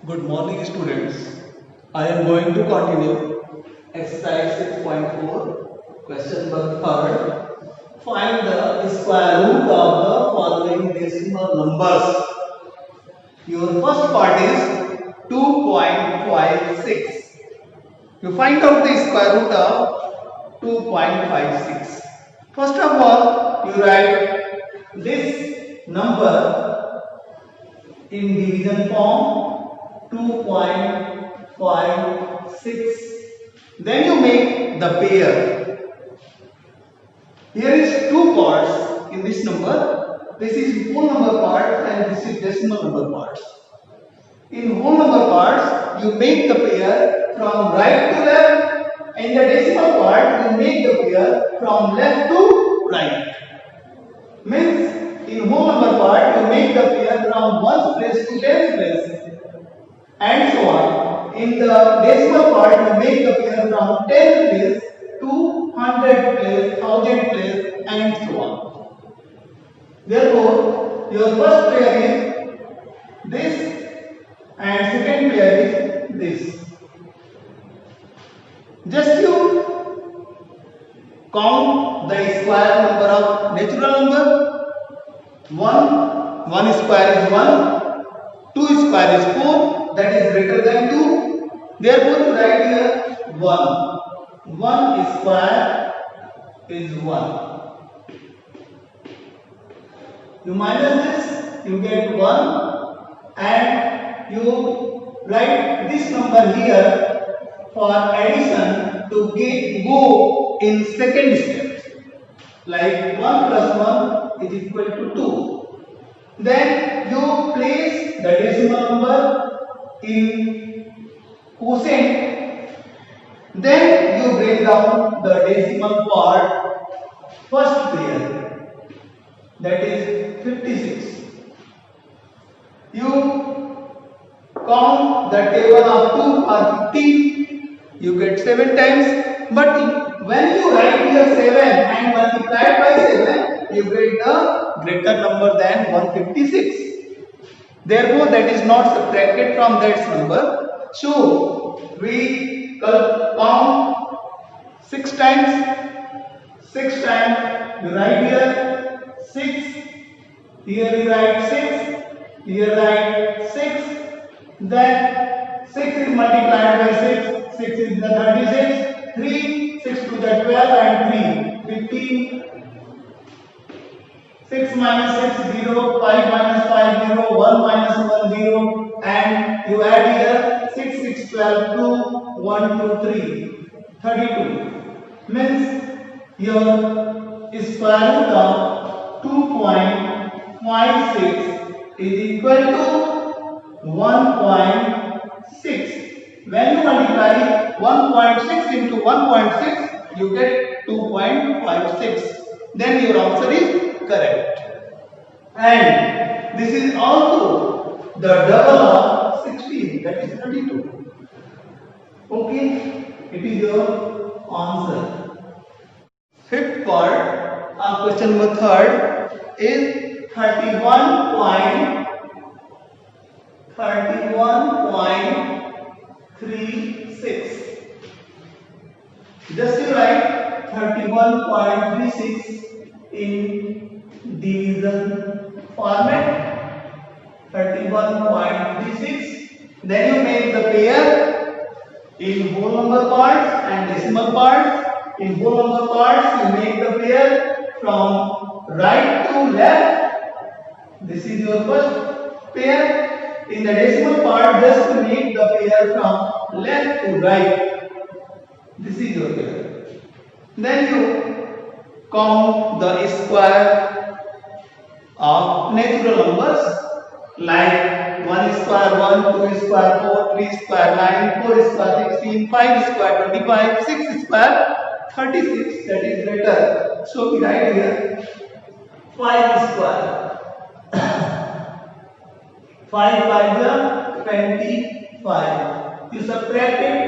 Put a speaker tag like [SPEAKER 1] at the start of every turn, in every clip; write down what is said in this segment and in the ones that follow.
[SPEAKER 1] Good morning, students. I am going to continue exercise 6.4, question number 3rd. Find the square root of the following decimal numbers. Your first part is 2.56. You find out the square root of 2.56. First of all, you write this number in division form 2.56. Then you make the pair. Here is two parts in this number. This is whole number part and this is decimal number parts. In whole number parts, you make the pair from right to left. In the decimal part, you make the pair from left to right. Means in whole number part, you make the pair from 1st place to 10th place. And so on. In the decimal part, you make the pair from 10th place to 100th place, 1000th place, and so on. Therefore, your first pair is this, and second pair is this. Just you count the square number of natural number. 1 square is 1, 2 square is 4. That is greater than 2. Therefore, you write here 1. 1 square is 1. You minus this, you get 1, and you write this number here for addition to go in second step. Like 1 plus 1 is equal to 2. Then you place the decimal number in quotient, then you break down the decimal part first pair, that is 56. You count the table of 2 for 50, you get 7 times, but when you write here 7 and multiply it by 7, you get the greater number than 156. Therefore, that is not subtracted from that number. So, we count 6 times. 6 times, you write here 6. Here we write 6. Here write 6. Then 6 is multiplied by 6. 6 is the 36. 3, 6 to the 12 and 3, 15. 6 minus 6, 0, 5 minus 5, 0, 1 minus 1, 0, and you add here 6, 6, 12, 2, 1, 2, 3, 32. Means your square root of 2.56 is equal to 1.6. When you multiply 1.6 into 1.6, you get 2.56. Then your answer is correct. And this is also the double of 16, that is 32. Okay, it is your answer. Fifth part of question number 3rd is 31.36. Just you write 31.36 in division format. 31.36. Then you make the pair in whole number parts and decimal parts. In whole number parts, you make the pair from right to left. This is your first pair. In the decimal part, just to make the pair from left to right. This is your pair. Then you count the square of natural numbers, like 1 square 1, 2 square 4, 3 square 9, 4 square 16, 5 square 25, 6 square 36, that is greater. So we write here 5 square. 5 by 25. You subtract it.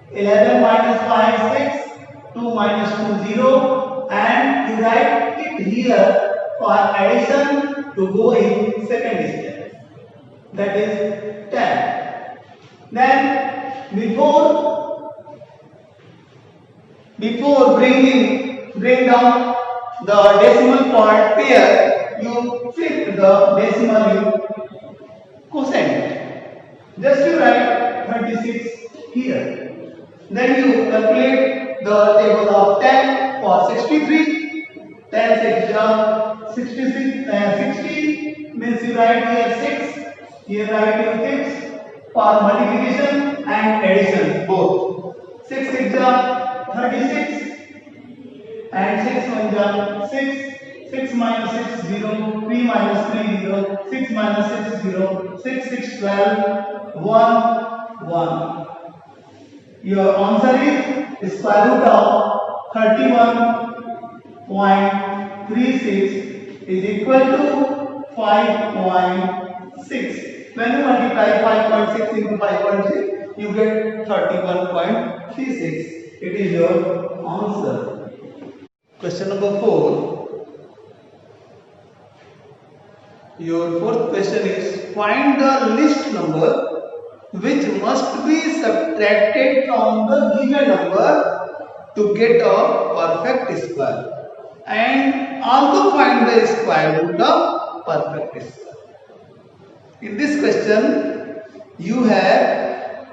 [SPEAKER 1] 11 minus 5 6, 2 minus 2 0, and you write it here for addition to go in second step. That is 10. Then before bring down the decimal part pair, you flip the decimal in quotient. Just you write 36 here. Then you calculate the table of 10 for 63. 10 6 are 66, 60 means you write here 6. Here write your 6 for multiplication and addition both. 6 6 are 36 and 6 1 are 6. 6 minus 6 0, 3 minus 3 0, 6 minus 6 0, 6 6 12, 1 1. Your answer is square root of 31.36 is equal to 5.6. When you multiply 5.6 into 5.6, you get 31.36. It is your answer. Question number 4. Your fourth question is find the least number which must be subtracted from the given number to get a perfect square, and also find the square root of perfect square. In this question, you have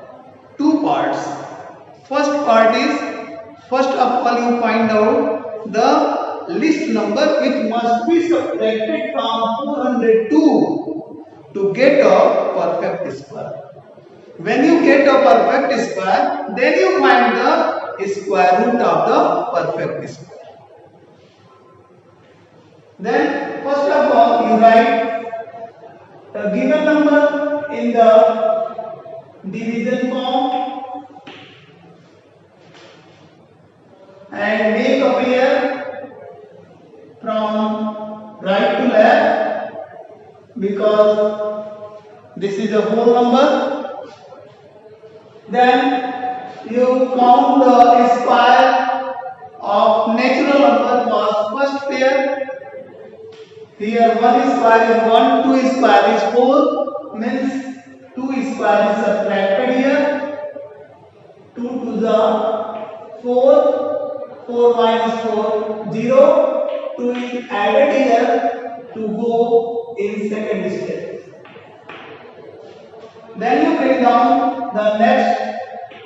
[SPEAKER 1] two parts. First part is, first of all you find out the least number which must be subtracted from 402 to get a perfect square. When you get a perfect square, then you find the square root of the perfect square. Then first of all you write the given number in the division form and make a pair from right to left, because this is a whole number. Then you count the square of natural number was first pair. Here 1 square is 1, 2 square is 4, means 2 square is subtracted here. 2 to the 4, 4 minus 4, 0. 2 is added here to go in second step. Then you bring down the next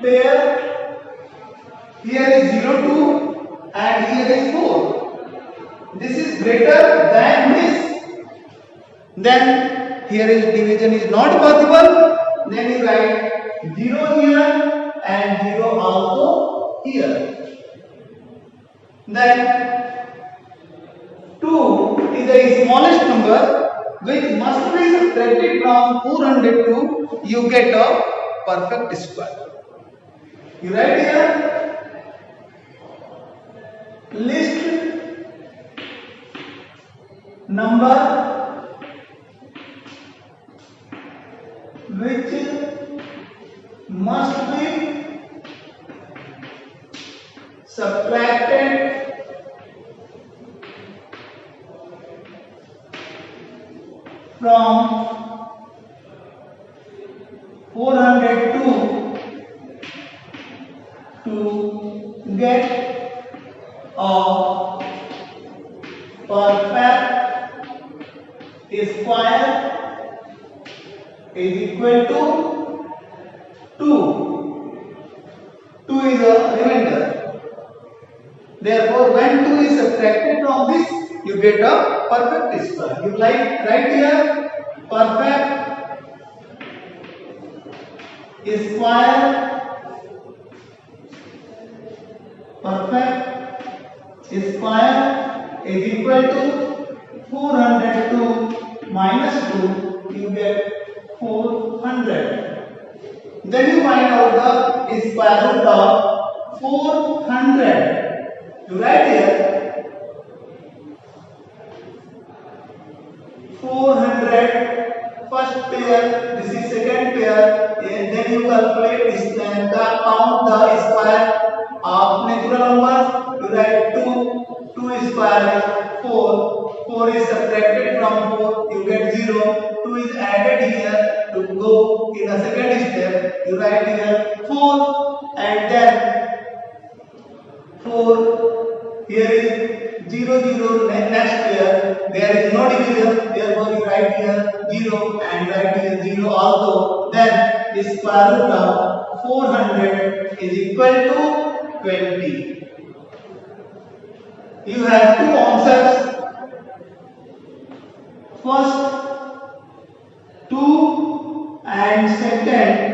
[SPEAKER 1] pair. Here is 0 2 and here is 4. This is greater than this. Then here is division is not possible. Then you write 0 here and 0 also here. Then 2 is the smallest number which must be subtracted from 402. You get a perfect square. You write here list number which must be subtracted from 402 to get a perfect square is equal to 2. 2 is a remainder. Therefore, when 2 is subtracted from this, you get a perfect square. You write here perfect square. Perfect square is equal to 402 minus 2. You get 400. Then you find out the square root of 400. You write here 400 first pair, this is second pair, and then you calculate this, then count the square of natural numbers. You write 2, 2 square is 4, 4 is subtracted from 4, you get 0, 2 is added here to go in the second step, you write here 4 and then 4. Here is 0 0 next here. There is no division. Therefore you write here 0 and write here 0 also. Then the square root of 400 is equal to 20. You have two answers. First 2 and second